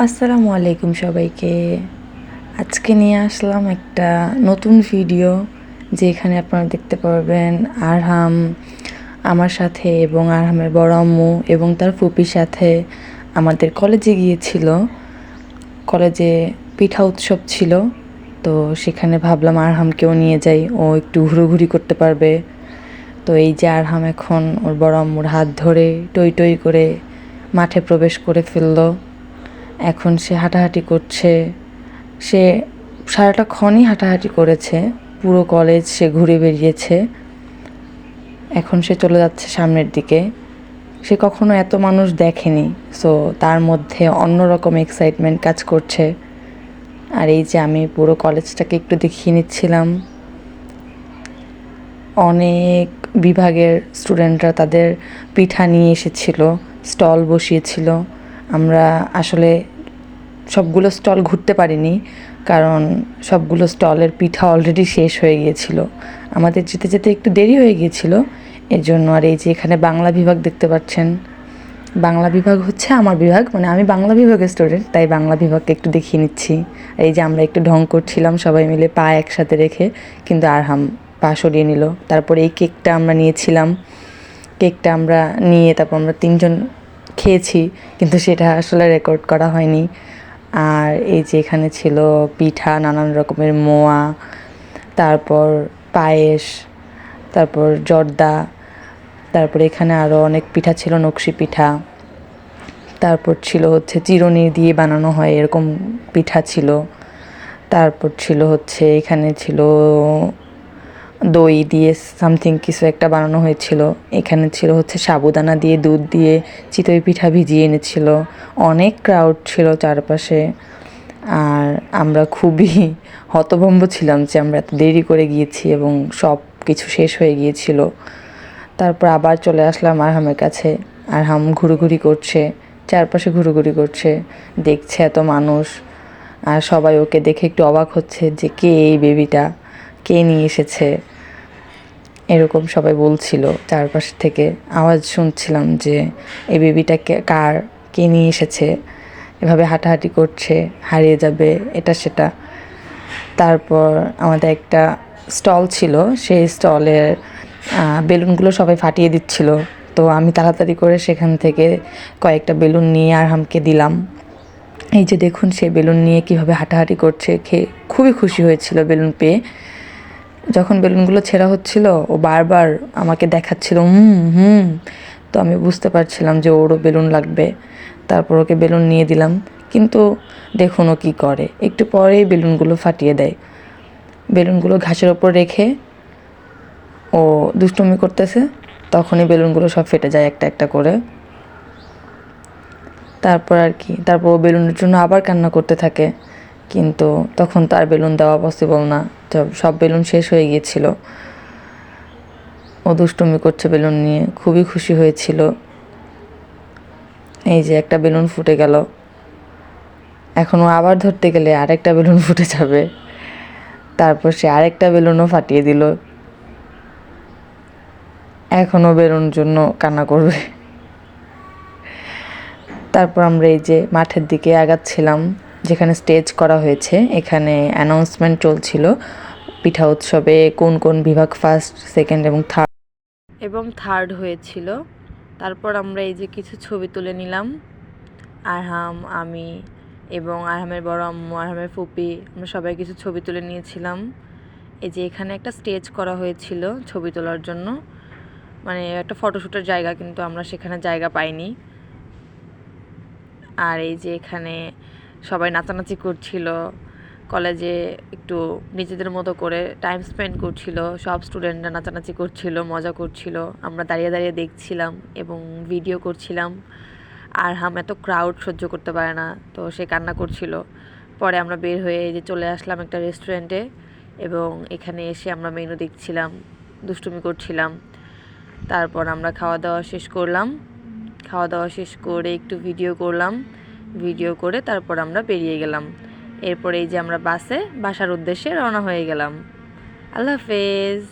আসসালামু আলাইকুম সবাইকে। আজকে নিয়ে আসলাম একটা নতুন ভিডিও, যেখানে আপনারা দেখতে পারবেন আরহাম আমার সাথে এবং আরহামের বড় আম্মু এবং তার ফুপির সাথে আমাদের কলেজে গিয়েছিল। কলেজে পিঠা উৎসব ছিল, তো সেখানে ভাবলাম আরহামকেও নিয়ে যাই, ও একটু ঘুরোঘুরি করতে পারবে। তো এই যে আরহাম এখন ওর বড় আম্মুর হাত ধরে টই টই করে মাঠে প্রবেশ করে ফেললো। এখন সে হাঁটাহাঁটি করছে। সে সারাটা ক্ষণই হাঁটাহাঁটি করেছে, পুরো কলেজ সে ঘুরে বেরিয়েছে। এখন সে চলে যাচ্ছে সামনের দিকে। সে কখনো এত মানুষ দেখেনি, সো তার মধ্যে অন্যরকম এক্সাইটমেন্ট কাজ করছে। আর এই যে আমি পুরো কলেজটাকে একটু দেখিয়ে নিচ্ছিলাম। অনেক বিভাগের স্টুডেন্টরা তাদের পিঠা নিয়ে এসেছিল, স্টল বসিয়েছিল। আমরা আসলে সবগুলো স্টল ঘুরতে পারিনি, কারণ সবগুলো স্টলের পিঠা অলরেডি শেষ হয়ে গিয়েছিল। আমাদের যেতে যেতে একটু দেরি হয়ে গিয়েছিল এর জন্য। আর এই যে এখানে বাংলা বিভাগ দেখতে পাচ্ছেন, বাংলা বিভাগ হচ্ছে আমার বিভাগ, মানে আমি বাংলা বিভাগের স্টুডেন্ট, তাই বাংলা বিভাগকে একটু দেখিয়ে নিচ্ছি। এই যে আমরা একটু ঢং করছিলাম সবাই মিলে পা একসাথে রেখে, কিন্তু আরহাম পা সরিয়ে নিল। তারপরে এই কেকটা আমরা নিয়েছিলাম, কেকটা আমরা নিয়ে তারপর আমরা তিনজন খেয়েছি, কিন্তু সেটা আসলে রেকর্ড করা হয়নি। আর এই যে এখানে ছিল পিঠা, নানান রকমের মোয়া, তারপর পায়েস, তারপর জর্দা, তারপর এখানে আরও অনেক পিঠা ছিল, নকশি পিঠা, তারপর ছিল হচ্ছে চিরুনি দিয়ে বানানো হয় এরকম পিঠা ছিল, তারপর ছিল হচ্ছে এখানে ছিল দই দিয়ে সামথিং কিছু একটা বানানো হয়েছিল, এখানে ছিল হচ্ছে সাবুদানা দিয়ে দুধ দিয়ে চিতই পিঠা ভিজিয়ে এনেছিল। অনেক ক্রাউড ছিল চারপাশে, আর আমরা খুবই হতভম্ব ছিলাম যে আমরা এত দেরি করে গিয়েছি এবং সব কিছু শেষ হয়ে গিয়েছিল। তারপর আবার চলে আসলাম আরহামের কাছে। আরহাম ঘুরোঘুরি করছে, চারপাশে ঘুরোঘুরি করছে, দেখছে এত মানুষ। আর সবাই ওকে দেখে একটু অবাক হচ্ছে যে কে এই বেবিটা, কে নিয়ে এসেছে, এরকম সবাই বলছিল। চারপাশ থেকে আওয়াজ শুনছিলাম যে এই বেবিটা কার, কে নিয়ে এসেছে, এভাবে হাঁটাহাঁটি করছে, হারিয়ে যাবে, এটা সেটা। তারপর আমাদের একটা স্টল ছিল, সেই স্টলের বেলুনগুলো সবাই ফাটিয়ে দিচ্ছিল। তো আমি তাড়াতাড়ি করে সেখান থেকে কয়েকটা বেলুন নিয়ে আরহামকে দিলাম। এই যে দেখুন সে বেলুন নিয়ে কীভাবে হাঁটাহাঁটি করছে, খুবই খুশি হয়েছিল বেলুন পেয়ে। যখন বেলুনগুলো ছেঁড়া হচ্ছিল ও বারবার আমাকে দেখাচ্ছিল হুম হুম, তো আমি বুঝতে পারছিলাম যে ওরও বেলুন লাগবে। তারপর ওকে বেলুন নিয়ে দিলাম, কিন্তু দেখুন ও কী করে, একটু পরেই বেলুনগুলো ফাটিয়ে দেয়। বেলুনগুলো ঘাসের ওপর রেখে ও দুষ্টুমি করতেছে, তখনই বেলুনগুলো সব ফেটে যায় একটা একটা করে। তারপর আর কি, তারপর ও বেলুনের জন্য আবার কান্না করতে থাকে, কিন্তু তখন তার বেলুন দেওয়া পসিবল না, সব বেলুন শেষ হয়ে গিয়েছিল। ও দুষ্টুমি করছে বেলুন নিয়ে, খুবই খুশি হয়েছিল। এই যে একটা বেলুন ফুটে গেল, এখন ও আবার ধরতে গেলে আরেকটা বেলুন ফুটে যাবে। তারপর সে আরেকটা বেলুনও ফাটিয়ে দিল, এখনও বেলুন জন্য কান্না করবে। তারপর আমরা এই যে মাঠের দিকে আগাচ্ছিলাম, যেখানে স্টেজ করা হয়েছে। এখানে অ্যানাউন্সমেন্ট চলছিল পিঠা উৎসবে কোন কোন বিভাগ ফার্স্ট, সেকেন্ড এবং থার্ড হয়েছিল। তারপর আমরা এই যে কিছু ছবি তুলে নিলাম, আরহাম, আমি এবং আরহামের বড় আম্মু, আরহামের ফুপি, আমরা সবাই কিছু ছবি তুলে নিয়েছিলাম। এই যে এখানে একটা স্টেজ করা হয়েছিল ছবি তোলার জন্য, মানে একটা ফটোশ্যুটের জায়গা, কিন্তু আমরা সেখানে জায়গা পাইনি। আর এই যে এখানে সবাই নাচানাচি করছিল, কলেজে একটু নিজেদের মতো করে টাইম স্পেন্ড করছিল, সব স্টুডেন্টরা নাচানাচি করছিল, মজা করছিল, আমরা দাঁড়িয়ে দাঁড়িয়ে দেখছিলাম এবং ভিডিও করছিলাম। আরহাম এত ক্রাউড সহ্য করতে পারে না, তো সে কান্না করছিল। পরে আমরা বের হয়ে এই যে চলে আসলাম একটা রেস্টুরেন্টে, এবং এখানে এসে আমরা মেনু দেখছিলাম, দুষ্টুমি করছিলাম। তারপর আমরা খাওয়া দাওয়া শেষ করলাম, খাওয়া দাওয়া শেষ করে একটু ভিডিও করলাম, ভিডিও করে তারপর আমরা বেরিয়ে গেলাম। এরপরে এই যে আমরা বাসার উদ্দেশ্যে রওনা হয়ে গেলাম। আল্লাহ হাফেজ।